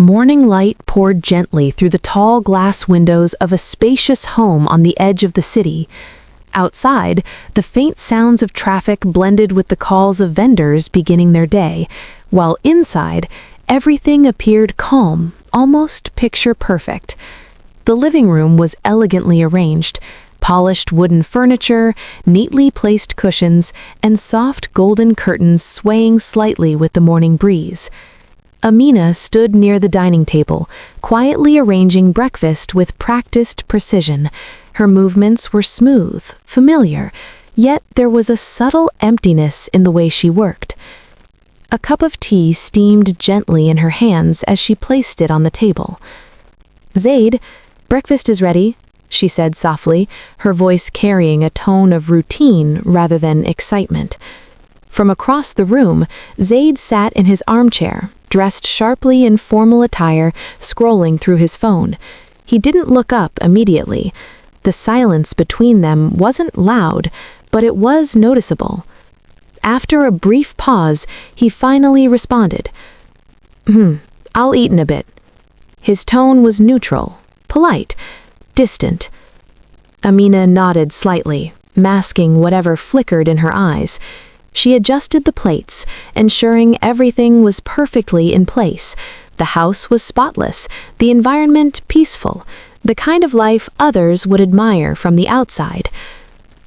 morning light poured gently through the tall glass windows of a spacious home on the edge of the city. Outside, the faint sounds of traffic blended with the calls of vendors beginning their day, while inside, everything appeared calm, almost picture-perfect. The living room was elegantly arranged, polished wooden furniture, neatly placed cushions, and soft golden curtains swaying slightly with the morning breeze. Amina stood near the dining table, quietly arranging breakfast with practiced precision. Her movements were smooth, familiar, yet there was a subtle emptiness in the way she worked. A cup of tea steamed gently in her hands as she placed it on the table. "Zaid, breakfast is ready," she said softly, her voice carrying a tone of routine rather than excitement. From across the room, Zaid sat in his armchair, dressed sharply in formal attire, scrolling through his phone. He didn't look up immediately. The silence between them wasn't loud, but it was noticeable. After a brief pause, he finally responded, "I'll eat in a bit." His tone was neutral, polite, distant. Amina nodded slightly, masking whatever flickered in her eyes. She adjusted the plates, ensuring everything was perfectly in place. The house was spotless, the environment peaceful, the kind of life others would admire from the outside.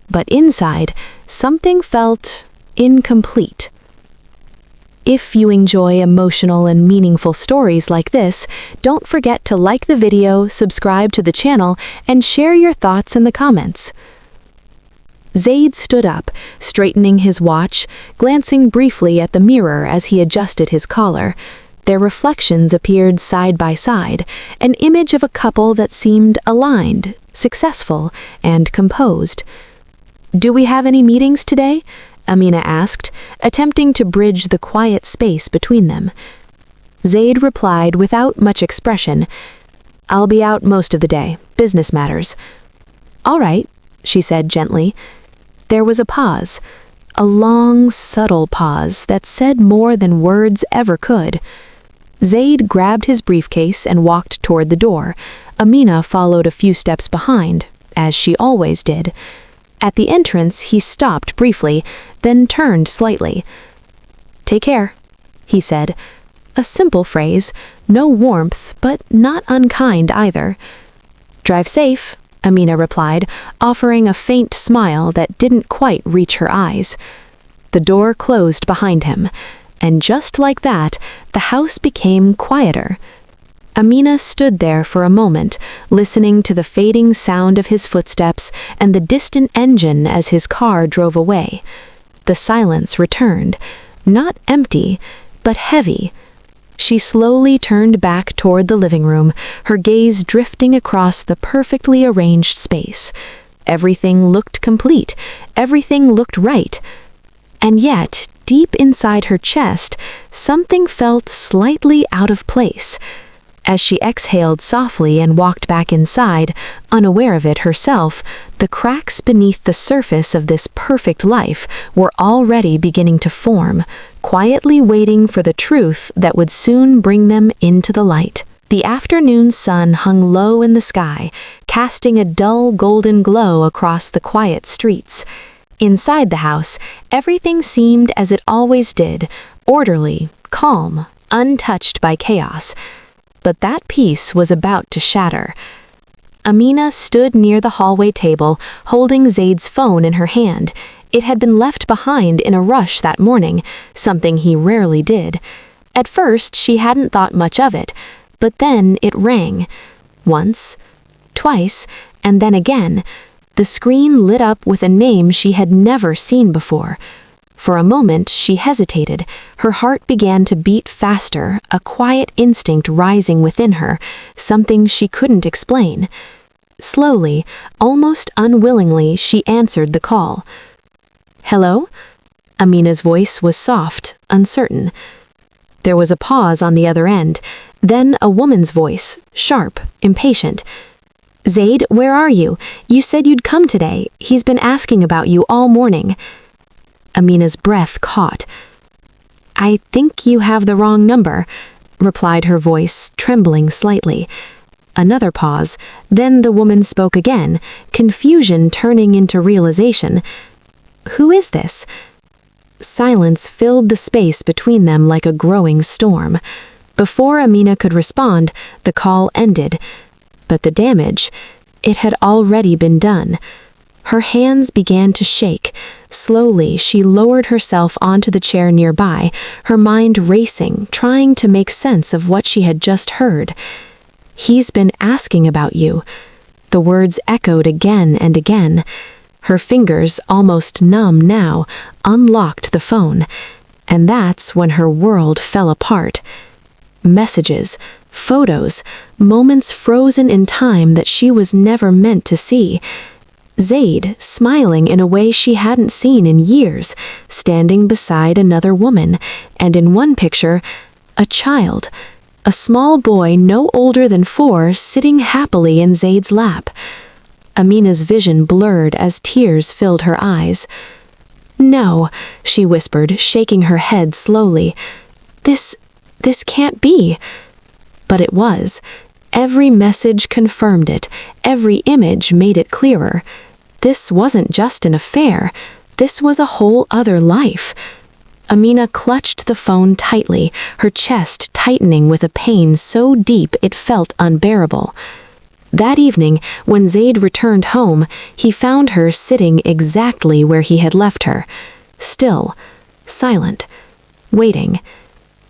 But inside, something felt incomplete. If you enjoy emotional and meaningful stories like this, don't forget to like the video, subscribe to the channel, and share your thoughts in the comments. Zaid stood up, straightening his watch, glancing briefly at the mirror as he adjusted his collar. Their reflections appeared side by side, an image of a couple that seemed aligned, successful, and composed. "Do we have any meetings today?" Amina asked, attempting to bridge the quiet space between them. Zaid replied without much expression, "I'll be out most of the day, business matters." "All right," she said gently. There was a pause, a long, subtle pause that said more than words ever could. Zaid grabbed his briefcase and walked toward the door. Amina followed a few steps behind, as she always did. At the entrance, he stopped briefly, then turned slightly. "Take care," he said. A simple phrase, no warmth, but not unkind either. "Drive safe," Amina replied, offering a faint smile that didn't quite reach her eyes. The door closed behind him, and just like that, the house became quieter. Amina stood there for a moment, listening to the fading sound of his footsteps and the distant engine as his car drove away. The silence returned, not empty, but heavy. She slowly turned back toward the living room, her gaze drifting across the perfectly arranged space. Everything looked complete, everything looked right. And yet, deep inside her chest, something felt slightly out of place. As she exhaled softly and walked back inside, unaware of it herself, the cracks beneath the surface of this perfect life were already beginning to form, quietly waiting for the truth that would soon bring them into the light. The afternoon sun hung low in the sky, casting a dull golden glow across the quiet streets. Inside the house, everything seemed as it always did, orderly, calm, untouched by chaos. But that peace was about to shatter. Amina stood near the hallway table, holding Zaid's phone in her hand. It had been left behind in a rush that morning, something he rarely did. At first, she hadn't thought much of it, but then it rang. Once, twice, and then again. The screen lit up with a name she had never seen before. For a moment, she hesitated. Her heart began to beat faster, a quiet instinct rising within her, something she couldn't explain. Slowly, almost unwillingly, she answered the call. "Hello?" Amina's voice was soft, uncertain. There was a pause on the other end, then a woman's voice, sharp, impatient. "Zaid, where are you? You said you'd come today. He's been asking about you all morning." Amina's breath caught. "I think you have the wrong number." replied her voice, trembling slightly. Another pause, then the woman spoke again, confusion turning into realization. "Who is this?" Silence filled the space between them like a growing storm. Before Amina could respond, the call ended. But the damage, it had already been done. Her hands began to shake. Slowly, she lowered herself onto the chair nearby, her mind racing, trying to make sense of what she had just heard. "He's been asking about you." The words echoed again and again. Her fingers, almost numb now, unlocked the phone. And that's when her world fell apart. Messages, photos, moments frozen in time that she was never meant to see. Zaid, smiling in a way she hadn't seen in years, standing beside another woman, and in one picture, a child. A small boy no older than 4 sitting happily in Zaid's lap. Amina's vision blurred as tears filled her eyes. "No," she whispered, shaking her head slowly. This can't be." But it was. Every message confirmed it. Every image made it clearer. This wasn't just an affair. This was a whole other life. Amina clutched the phone tightly, her chest tightening with a pain so deep it felt unbearable. That evening, when Zaid returned home, he found her sitting exactly where he had left her. Still, silent, waiting.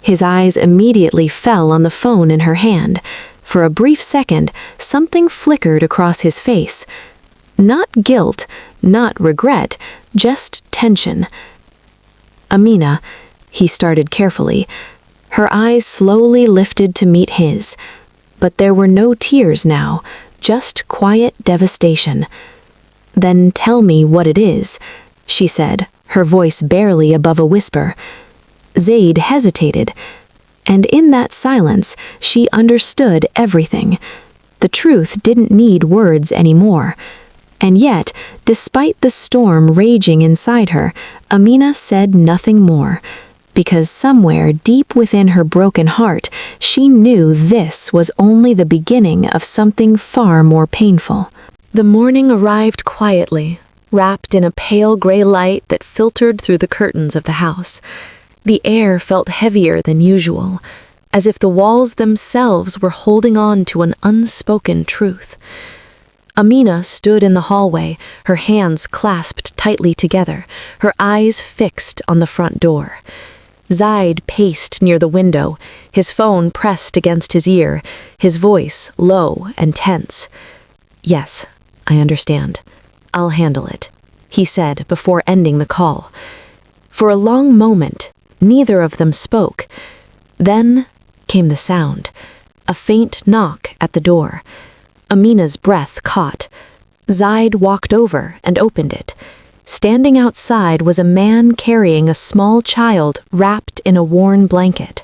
His eyes immediately fell on the phone in her hand. For a brief second, something flickered across his face. Not guilt, not regret, just tension. "Amina," he started carefully. Her eyes slowly lifted to meet his. But there were no tears now, just quiet devastation. "Then tell me what it is," she said, her voice barely above a whisper. Zaid hesitated, and in that silence, she understood everything. The truth didn't need words anymore. And yet, despite the storm raging inside her, Amina said nothing more. Because somewhere deep within her broken heart, she knew this was only the beginning of something far more painful. The morning arrived quietly, wrapped in a pale gray light that filtered through the curtains of the house. The air felt heavier than usual, as if the walls themselves were holding on to an unspoken truth. Amina stood in the hallway, her hands clasped tightly together, her eyes fixed on the front door. Zaid paced near the window, his phone pressed against his ear, his voice low and tense. "Yes, I understand. I'll handle it," he said before ending the call. For a long moment, neither of them spoke. Then came the sound, a faint knock at the door. Amina's breath caught. Zaid walked over and opened it. Standing outside was a man carrying a small child wrapped in a worn blanket.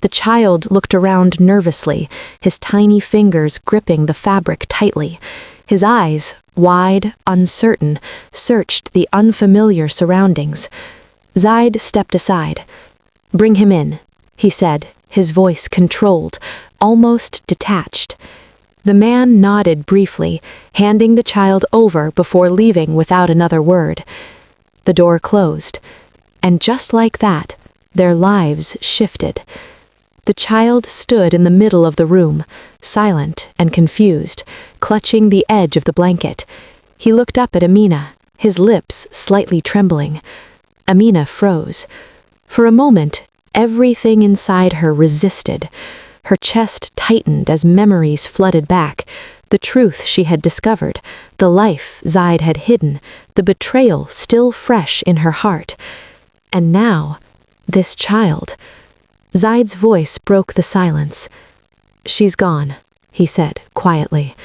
The child looked around nervously, his tiny fingers gripping the fabric tightly. His eyes, wide, uncertain, searched the unfamiliar surroundings. Zaid stepped aside. "Bring him in," he said, his voice controlled, almost detached. The man nodded briefly, handing the child over before leaving without another word. The door closed, and just like that, their lives shifted. The child stood in the middle of the room, silent and confused, clutching the edge of the blanket. He looked up at Amina, his lips slightly trembling. Amina froze. For a moment, everything inside her resisted. Her chest tightened as memories flooded back. The truth she had discovered, the life Zaid had hidden, the betrayal still fresh in her heart. And now, this child. Zaid's voice broke the silence. "She's gone," he said quietly.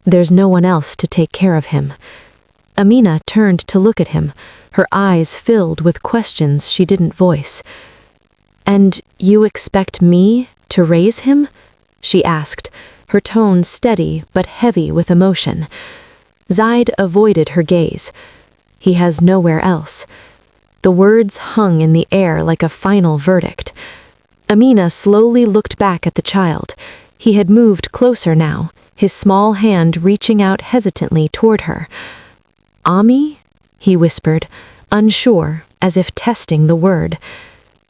"There's no one else to take care of him." Amina turned to look at him, her eyes filled with questions she didn't voice. "And you expect me to raise him?" she asked, her tone steady but heavy with emotion. Zaid avoided her gaze. "He has nowhere else." The words hung in the air like a final verdict. Amina slowly looked back at the child. He had moved closer now, his small hand reaching out hesitantly toward her. "Ami?" he whispered, unsure, as if testing the word.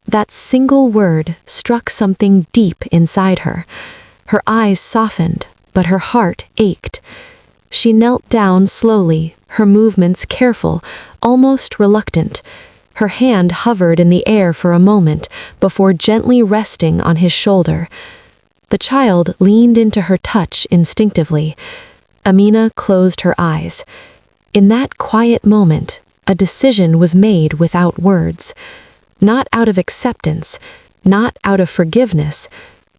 That single word struck something deep inside her. Her eyes softened, but her heart ached. She knelt down slowly, her movements careful, almost reluctant. Her hand hovered in the air for a moment before gently resting on his shoulder. The child leaned into her touch instinctively. Amina closed her eyes. In that quiet moment, a decision was made without words. Not out of acceptance, not out of forgiveness,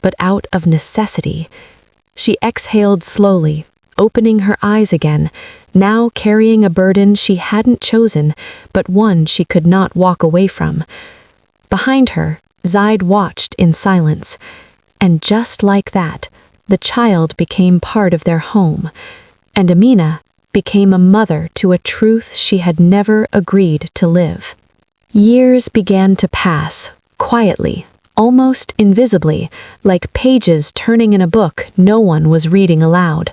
but out of necessity. She exhaled slowly, opening her eyes again, now carrying a burden she hadn't chosen, but one she could not walk away from. Behind her, Zaid watched in silence. And just like that, the child became part of their home, and Amina became a mother to a truth she had never agreed to live. Years began to pass, quietly, almost invisibly, like pages turning in a book no one was reading aloud.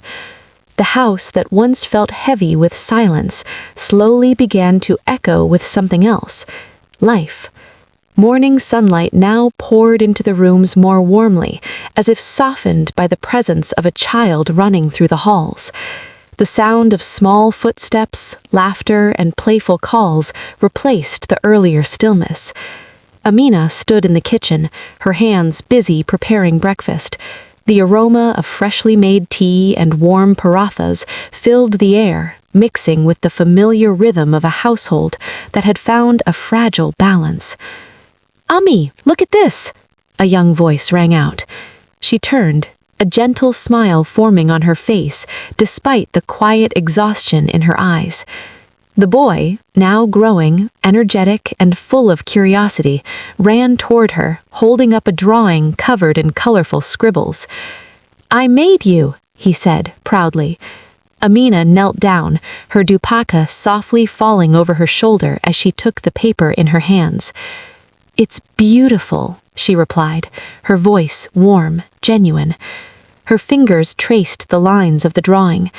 The house that once felt heavy with silence slowly began to echo with something else, life. Morning sunlight now poured into the rooms more warmly, as if softened by the presence of a child running through the halls. The sound of small footsteps, laughter, and playful calls replaced the earlier stillness. Amina stood in the kitchen, her hands busy preparing breakfast. The aroma of freshly made tea and warm parathas filled the air, mixing with the familiar rhythm of a household that had found a fragile balance. "Ami, look at this!" a young voice rang out. She turned, a gentle smile forming on her face despite the quiet exhaustion in her eyes. The boy, now growing, energetic and full of curiosity, ran toward her, holding up a drawing covered in colorful scribbles. "I made you," he said, proudly. Amina knelt down, her dupatta softly falling over her shoulder as she took the paper in her hands. "It's beautiful," she replied, her voice warm, genuine. Her fingers traced the lines of the drawing.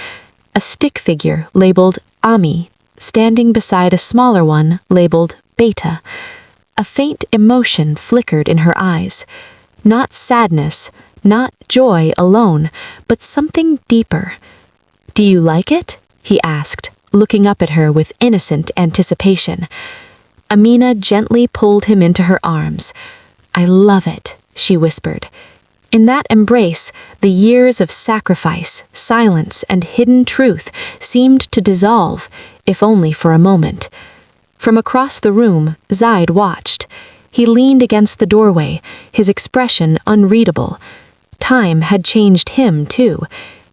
A stick figure labeled Ami, standing beside a smaller one labeled Beta. A faint emotion flickered in her eyes. Not sadness, not joy alone, but something deeper. "Do you like it?" he asked, looking up at her with innocent anticipation. Amina gently pulled him into her arms. "I love it," she whispered. In that embrace, the years of sacrifice, silence, and hidden truth seemed to dissolve, if only for a moment. From across the room, Zaid watched. He leaned against the doorway, his expression unreadable. Time had changed him, too.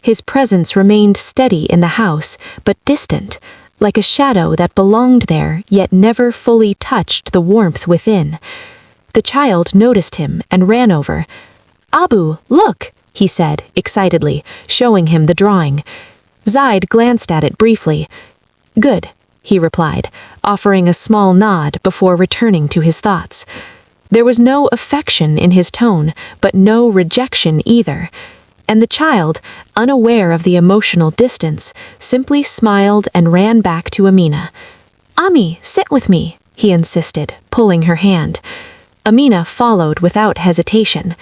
His presence remained steady in the house, but distant, like a shadow that belonged there yet never fully touched the warmth within. The child noticed him and ran over. "Abu, look," he said, excitedly, showing him the drawing. Zaid glanced at it briefly. "Good," he replied, offering a small nod before returning to his thoughts. There was no affection in his tone, but no rejection either. And the child, unaware of the emotional distance, simply smiled and ran back to Amina. "Ami, sit with me," he insisted, pulling her hand. Amina followed without hesitation.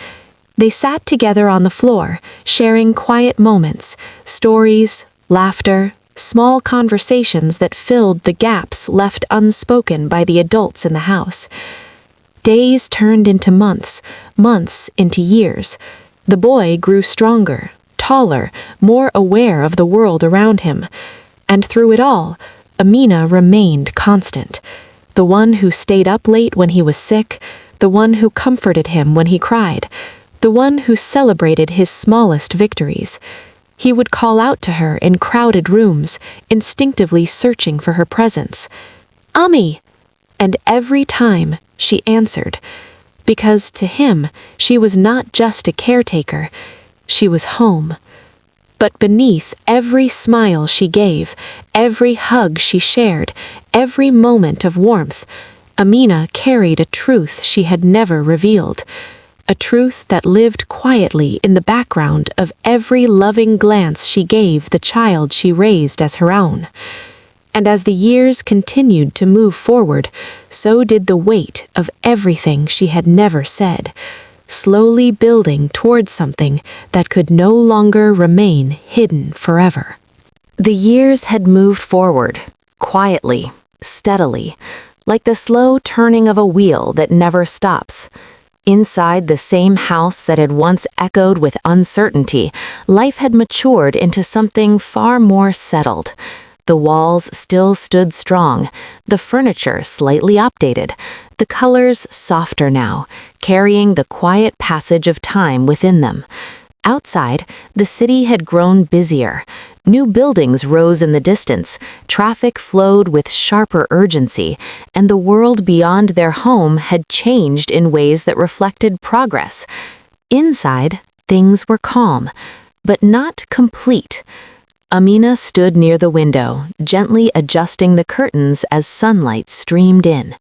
They sat together on the floor, sharing quiet moments, stories, laughter, small conversations that filled the gaps left unspoken by the adults in the house. Days turned into months, months into years. The boy grew stronger, taller, more aware of the world around him. And through it all, Amina remained constant. The one who stayed up late when he was sick, the one who comforted him when he cried, the one who celebrated his smallest victories. He would call out to her in crowded rooms, instinctively searching for her presence. "Ami!" And every time she answered, because to him she was not just a caretaker, she was home. But beneath every smile she gave, every hug she shared, every moment of warmth, Amina carried a truth she had never revealed. a truth that lived quietly in the background of every loving glance she gave the child she raised as her own. And as the years continued to move forward, so did the weight of everything she had never said, slowly building towards something that could no longer remain hidden forever. The years had moved forward, quietly, steadily, like the slow turning of a wheel that never stops. Inside the same house that had once echoed with uncertainty, life had matured into something far more settled. The walls still stood strong, the furniture slightly updated, the colors softer now, carrying the quiet passage of time within them. Outside, the city had grown busier. New buildings rose in the distance, traffic flowed with sharper urgency, and the world beyond their home had changed in ways that reflected progress. Inside, things were calm, but not complete. Amina stood near the window, gently adjusting the curtains as sunlight streamed in.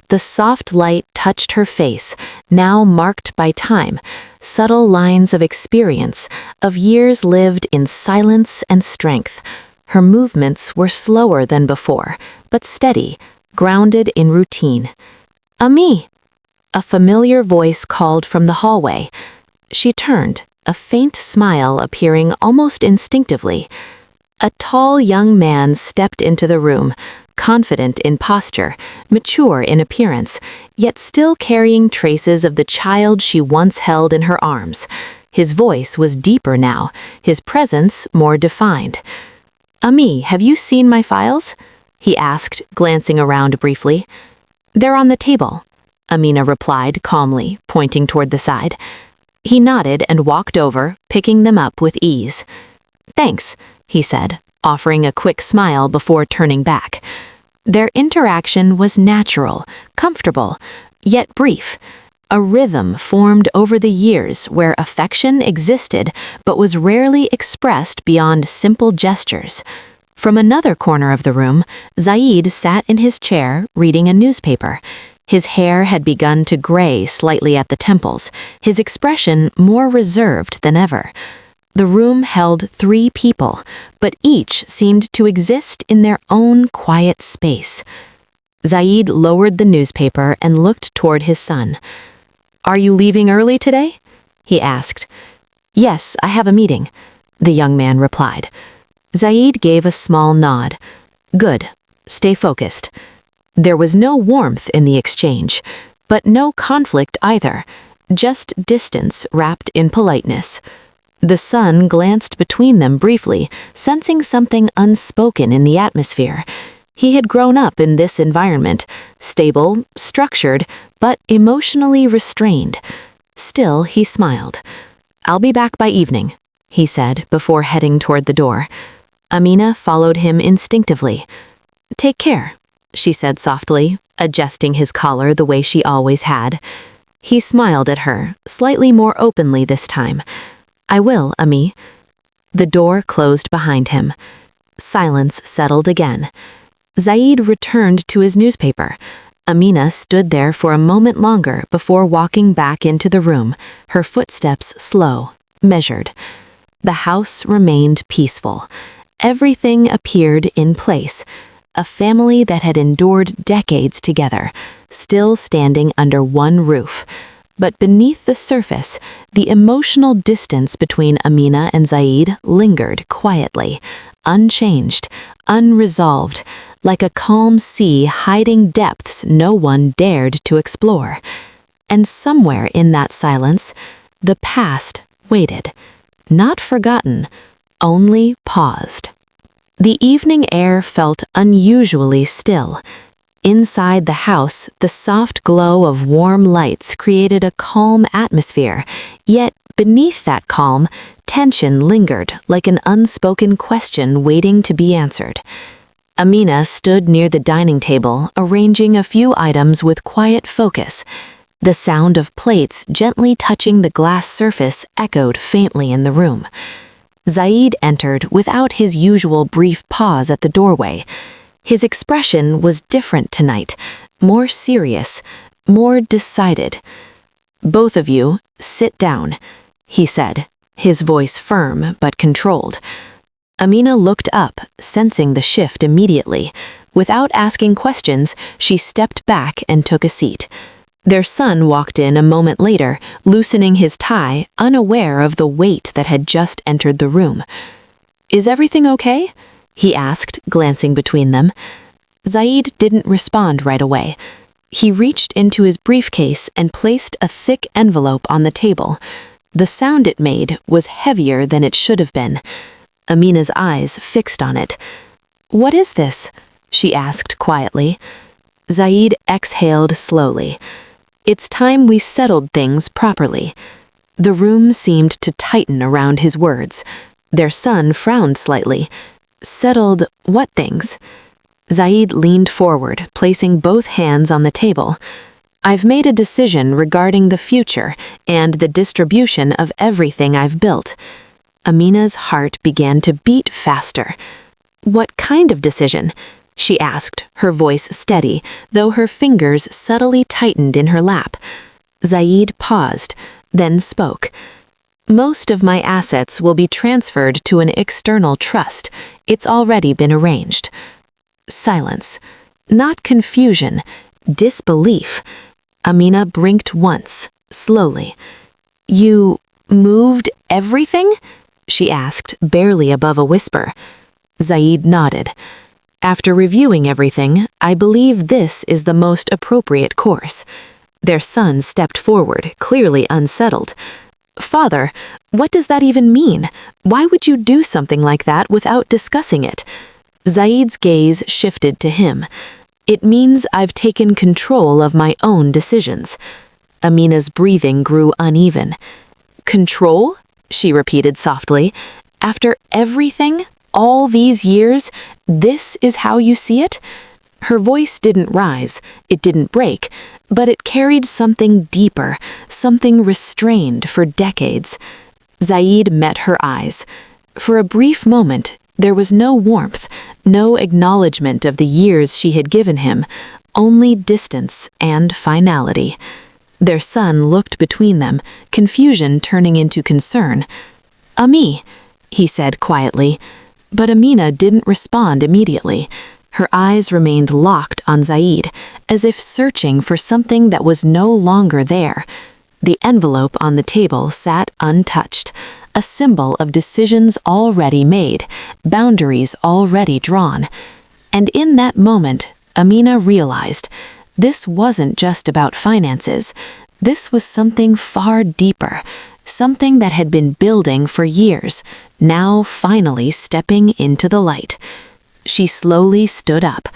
The soft light touched her face, now marked by time, subtle lines of experience, of years lived in silence and strength. Her movements were slower than before, but steady, grounded in routine. "Ami!" A familiar voice called from the hallway. She turned, a faint smile appearing almost instinctively. A tall young man stepped into the room, confident in posture, mature in appearance, yet still carrying traces of the child she once held in her arms. His voice was deeper now, his presence more defined. "Ami, have you seen my files?" he asked, glancing around briefly. "They're on the table," Amina replied calmly, pointing toward the side. He nodded and walked over, picking them up with ease. "Thanks," he said, offering a quick smile before turning back. Their interaction was natural, comfortable, yet brief. A rhythm formed over the years where affection existed but was rarely expressed beyond simple gestures. From another corner of the room, Zaid sat in his chair reading a newspaper. His hair had begun to gray slightly at the temples, his expression more reserved than ever. The room held 3 people, but each seemed to exist in their own quiet space. Zaid lowered the newspaper and looked toward his son. "Are you leaving early today?" he asked. "Yes, I have a meeting," the young man replied. Zaid gave a small nod. "Good. Stay focused." There was no warmth in the exchange, but no conflict either, just distance wrapped in politeness. The son glanced between them briefly, sensing something unspoken in the atmosphere. He had grown up in this environment, stable, structured, but emotionally restrained. Still, he smiled. "I'll be back by evening," he said before heading toward the door. Amina followed him instinctively. "Take care," she said softly, adjusting his collar the way she always had. He smiled at her, slightly more openly this time. "I will, Ami." The door closed behind him. Silence settled again. Zaid returned to his newspaper. Amina stood there for a moment longer before walking back into the room, her footsteps slow, measured. The house remained peaceful. Everything appeared in place. A family that had endured decades together, still standing under one roof. But beneath the surface, the emotional distance between Amina and Zaid lingered quietly, unchanged, unresolved, like a calm sea hiding depths no one dared to explore. And somewhere in that silence, the past waited, not forgotten, only paused. The evening air felt unusually still. Inside the house, the soft glow of warm lights created a calm atmosphere, yet beneath that calm, tension lingered like an unspoken question waiting to be answered. Amina stood near the dining table, arranging a few items with quiet focus. The sound of plates gently touching the glass surface echoed faintly in the room. Zaid entered without his usual brief pause at the doorway. His expression was different tonight, more serious, more decided. Both of you, sit down, he said, his voice firm but controlled. Amina looked up, sensing the shift immediately. Without asking questions, she stepped back and took a seat. Their son walked in a moment later, loosening his tie, unaware of the weight that had just entered the room. "Is everything okay?" he asked, glancing between them. Zaid didn't respond right away. He reached into his briefcase and placed a thick envelope on the table. The sound it made was heavier than it should have been. Amina's eyes fixed on it. "What is this?" she asked quietly. Zaid exhaled slowly. "It's time we settled things properly." The room seemed to tighten around his words. Their son frowned slightly. "Settled what things?" Zaid leaned forward, placing both hands on the table. "I've made a decision regarding the future and the distribution of everything I've built." Amina's heart began to beat faster. "What kind of decision?" she asked, her voice steady, though her fingers subtly tightened in her lap. Zaid paused, then spoke. "Most of my assets will be transferred to an external trust. It's already been arranged." Silence. Not confusion, disbelief. Amina blinked once, slowly. "You moved everything?" she asked, barely above a whisper. Zaid nodded. "After reviewing everything, I believe this is the most appropriate course." Their son stepped forward, clearly unsettled. "Father, what does that even mean? Why would you do something like that without discussing it?" Zaid's gaze shifted to him. "It means I've taken control of my own decisions." Amina's breathing grew uneven. "Control?" she repeated softly. "After everything, all these years, this is how you see it?" Her voice didn't rise, it didn't break, but it carried something deeper, something restrained for decades. Zaid met her eyes. For a brief moment, there was no warmth, no acknowledgement of the years she had given him, only distance and finality. Their son looked between them, confusion turning into concern. "Ami," he said quietly, but Amina didn't respond immediately. Her eyes remained locked on Zaid, as if searching for something that was no longer there. The envelope on the table sat untouched, a symbol of decisions already made, boundaries already drawn. And in that moment, Amina realized this wasn't just about finances. This was something far deeper, something that had been building for years, now finally stepping into the light. She slowly stood up,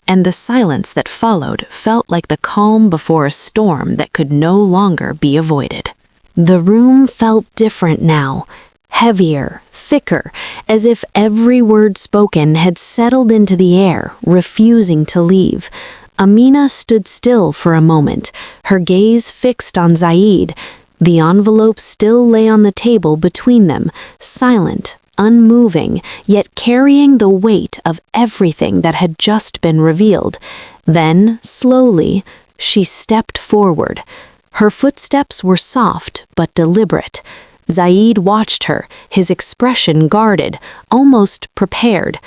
and the silence that followed felt like the calm before a storm that could no longer be avoided. The room felt different now, heavier, thicker, as if every word spoken had settled into the air, refusing to leave. Amina stood still for a moment, her gaze fixed on Zaid. The envelope still lay on the table between them, silent, unmoving, yet carrying the weight of everything that had just been revealed. Then, slowly, she stepped forward. Her footsteps were soft but deliberate. Zaid watched her, his expression guarded, almost prepared.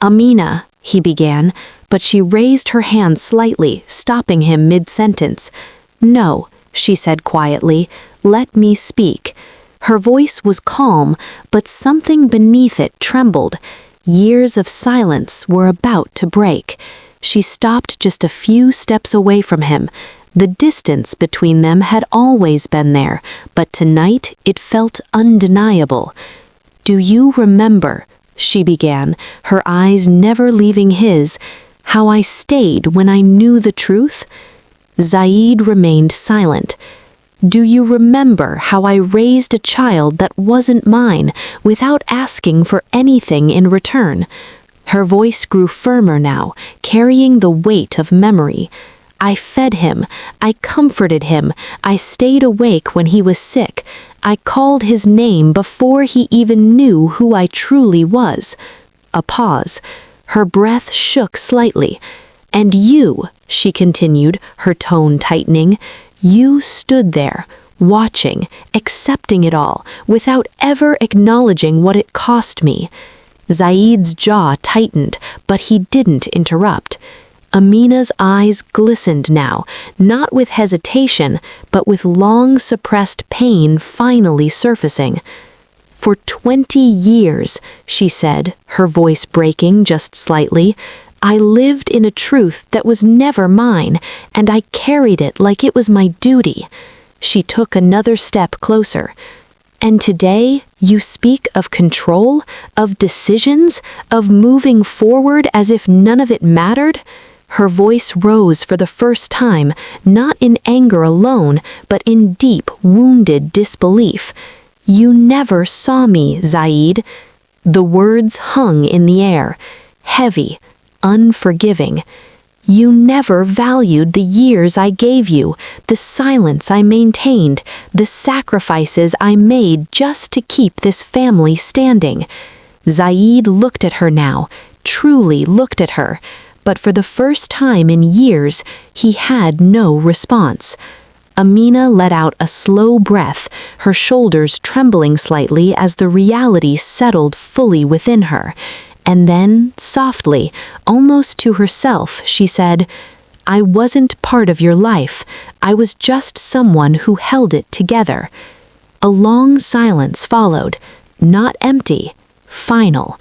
"Amina," he began, but she raised her hand slightly, stopping him mid-sentence. "No," she said quietly, "let me speak." Her voice was calm, but something beneath it trembled. Years of silence were about to break. She stopped just a few steps away from him. The distance between them had always been there, but tonight it felt undeniable. "Do you remember," she began, her eyes never leaving his, "how I stayed when I knew the truth?" Zaid remained silent. "Do you remember how I raised a child that wasn't mine without asking for anything in return?" Her voice grew firmer now, carrying the weight of memory. "I fed him, I comforted him, I stayed awake when he was sick. I called his name before he even knew who I truly was." A pause. Her breath shook slightly. "And you," she continued, her tone tightening, "you stood there, watching, accepting it all, without ever acknowledging what it cost me. Zaid's jaw tightened, but he didn't interrupt. Amina's eyes glistened now, not with hesitation, but with long-suppressed pain finally surfacing. "For 20 years," she said, her voice breaking just slightly, "I lived in a truth that was never mine, and I carried it like it was my duty." She took another step closer. "And today, you speak of control, of decisions, of moving forward as if none of it mattered?" Her voice rose for the first time, not in anger alone, but in deep, wounded disbelief. "You never saw me, Zaid." The words hung in the air, heavy, unforgiving. "You never valued the years I gave you, the silence I maintained, the sacrifices I made just to keep this family standing." Zaid looked at her now, truly looked at her, but for the first time in years, he had no response. Amina let out a slow breath, her shoulders trembling slightly as the reality settled fully within her. And then, softly, almost to herself, she said, "I wasn't part of your life. I was just someone who held it together." A long silence followed, not empty, final.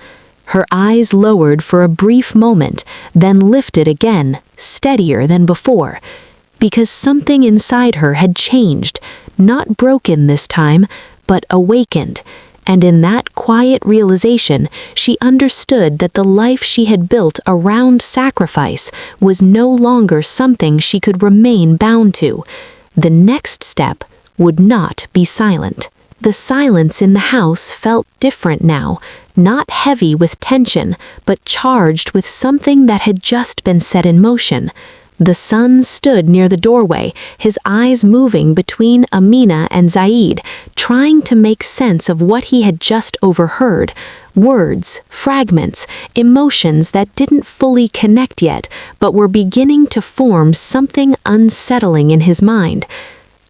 Her eyes lowered for a brief moment, then lifted again, steadier than before. Because something inside her had changed, not broken this time, but awakened. And in that quiet realization, she understood that the life she had built around sacrifice was no longer something she could remain bound to. The next step would not be silent. The silence in the house felt different now, not heavy with tension, but charged with something that had just been set in motion. The son stood near the doorway, his eyes moving between Amina and Zaid, trying to make sense of what he had just overheard. Words, fragments, emotions that didn't fully connect yet, but were beginning to form something unsettling in his mind.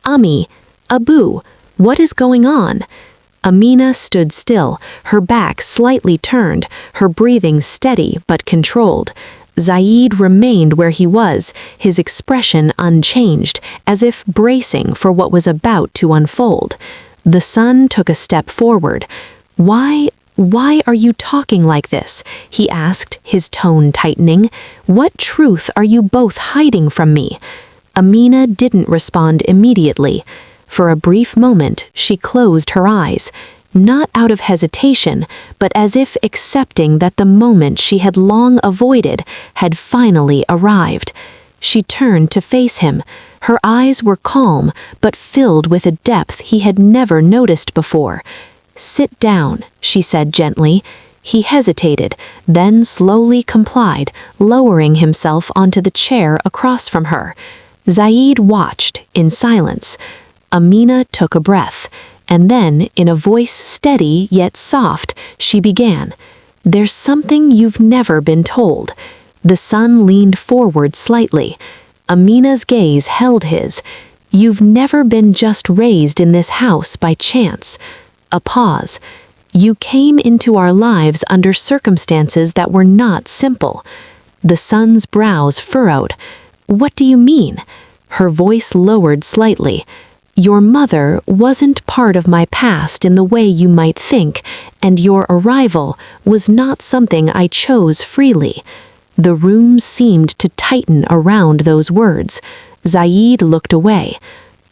"Ami, Abu, what is going on?" Amina stood still, her back slightly turned, her breathing steady but controlled. Zaid remained where he was, his expression unchanged, as if bracing for what was about to unfold. The son took a step forward. Why are you talking like this?" he asked, his tone tightening. "What truth are you both hiding from me?" Amina didn't respond immediately. For a brief moment, she closed her eyes, not out of hesitation, but as if accepting that the moment she had long avoided had finally arrived. She turned to face him. Her eyes were calm, but filled with a depth he had never noticed before. "Sit down," she said gently. He hesitated, then slowly complied, lowering himself onto the chair across from her. Zaid watched, in silence. Amina took a breath, and then, in a voice steady yet soft, she began, "There's something you've never been told." The son leaned forward slightly. Amina's gaze held his. "You've never been just raised in this house by chance." A pause. "You came into our lives under circumstances that were not simple." The son's brows furrowed. "What do you mean?" Her voice lowered slightly. "Your mother wasn't part of my past in the way you might think, and your arrival was not something I chose freely." The room seemed to tighten around those words. Zaid looked away.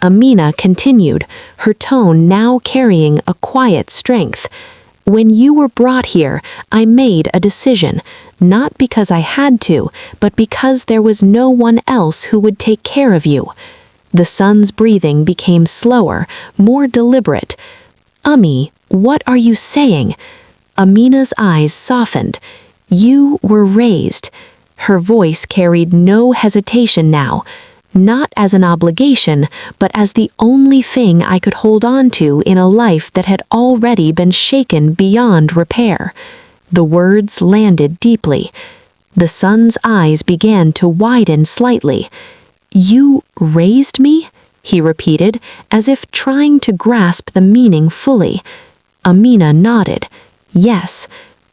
Amina continued, her tone now carrying a quiet strength. "When you were brought here, I made a decision, not because I had to, but because there was no one else who would take care of you." The son's breathing became slower, more deliberate. "Ami, what are you saying?" Amina's eyes softened. "You were raised." Her voice carried no hesitation now. "Not as an obligation, but as the only thing I could hold on to in a life that had already been shaken beyond repair." The words landed deeply. The son's eyes began to widen slightly. "You raised me?" he repeated, as if trying to grasp the meaning fully. Amina nodded. Yes.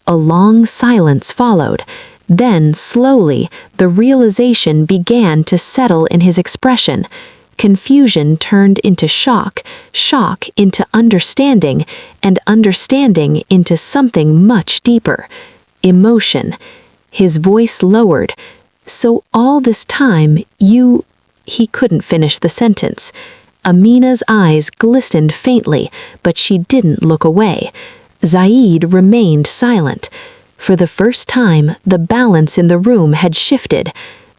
A long silence followed. Then, slowly, the realization began to settle in his expression. Confusion turned into shock, shock into understanding, and understanding into something much deeper. Emotion. His voice lowered. So all this time, you... He couldn't finish the sentence. Amina's eyes glistened faintly, but she didn't look away. Zaid remained silent. For the first time, the balance in the room had shifted.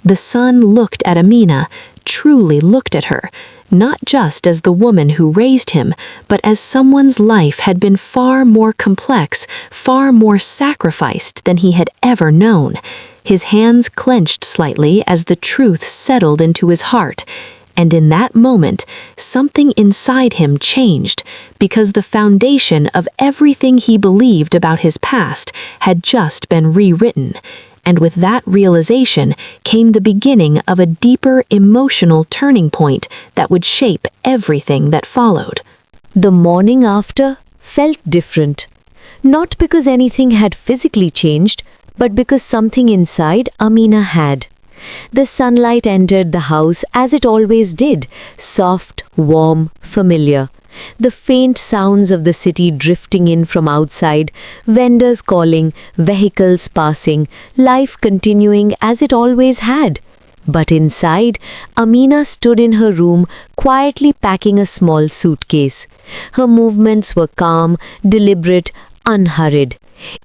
The son looked at Amina, truly looked at her, not just as the woman who raised him, but as someone's life had been far more complex, far more sacrificed than he had ever known. His hands clenched slightly as the truth settled into his heart. And in that moment, something inside him changed, because the foundation of everything he believed about his past had just been rewritten. And with that realization came the beginning of a deeper emotional turning point that would shape everything that followed. The morning after felt different. Not because anything had physically changed, but because something inside Amina had. The sunlight entered the house as it always did, soft, warm, familiar. The faint sounds of the city drifting in from outside, vendors calling, vehicles passing, life continuing as it always had. But inside, Amina stood in her room, quietly packing a small suitcase. Her movements were calm, deliberate, unhurried.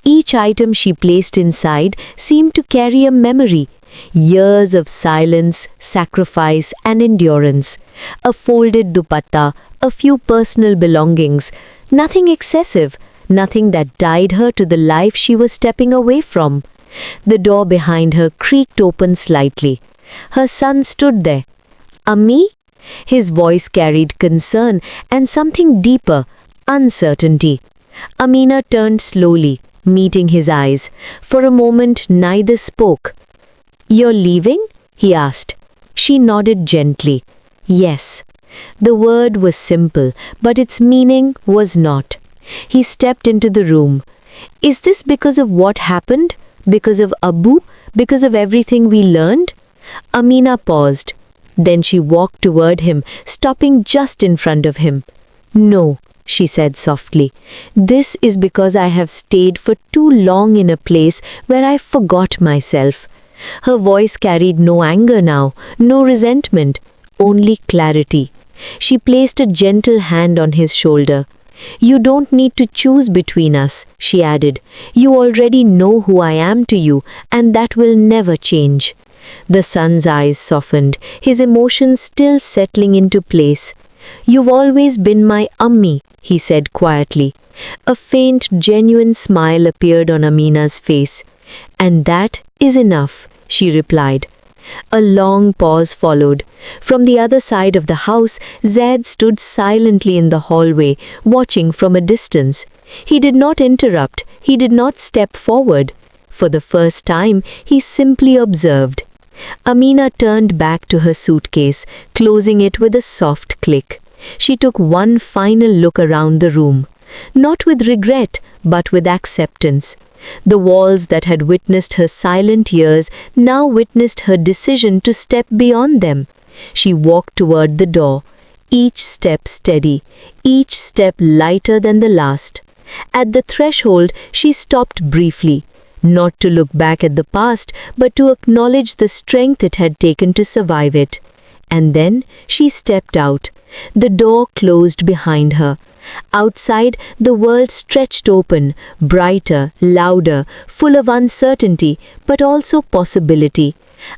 Each item she placed inside seemed to carry a memory. Years of silence, sacrifice, and endurance. A folded dupatta, a few personal belongings. Nothing excessive, nothing that tied her to the life she was stepping away from. The door behind her creaked open slightly. Her son stood there. "Ammi?" His voice carried concern and something deeper, uncertainty. Amina turned slowly, meeting his eyes. For a moment, neither spoke. "You're leaving?" he asked. She nodded gently. Yes. The word was simple, but its meaning was not. He stepped into the room. "Is this because of what happened? Because of Abu? Because of everything we learned?" Amina paused. Then she walked toward him, stopping just in front of him. "No," she said softly. "This is because I have stayed for too long in a place where I forgot myself." Her voice carried no anger now, no resentment, only clarity. She placed a gentle hand on his shoulder. "You don't need to choose between us," she added. "You already know who I am to you, and that will never change." The son's eyes softened, his emotions still settling into place. "You've always been my Ammi," he said quietly. A faint, genuine smile appeared on Amina's face. "And that is enough," she replied. A long pause followed. From the other side of the house, Zaid stood silently in the hallway, watching from a distance. He did not interrupt, he did not step forward. For the first time, he simply observed. Amina turned back to her suitcase, closing it with a soft click. She took one final look around the room. Not with regret, but with acceptance. The walls that had witnessed her silent years now witnessed her decision to step beyond them. She walked toward the door, each step steady, each step lighter than the last. At the threshold, she stopped briefly, not to look back at the past, but to acknowledge the strength it had taken to survive it. And then she stepped out. The door closed behind her. Outside, the world stretched open, brighter, louder, full of uncertainty, but also possibility.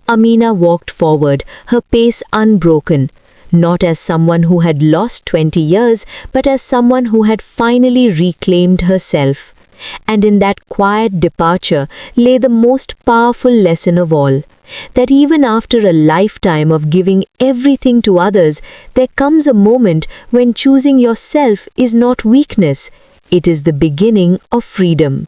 Amina walked forward, her pace unbroken, not as someone who had lost 20 years, but as someone who had finally reclaimed herself. And in that quiet departure lay the most powerful lesson of all, that even after a lifetime of giving everything to others, there comes a moment when choosing yourself is not weakness, it is the beginning of freedom.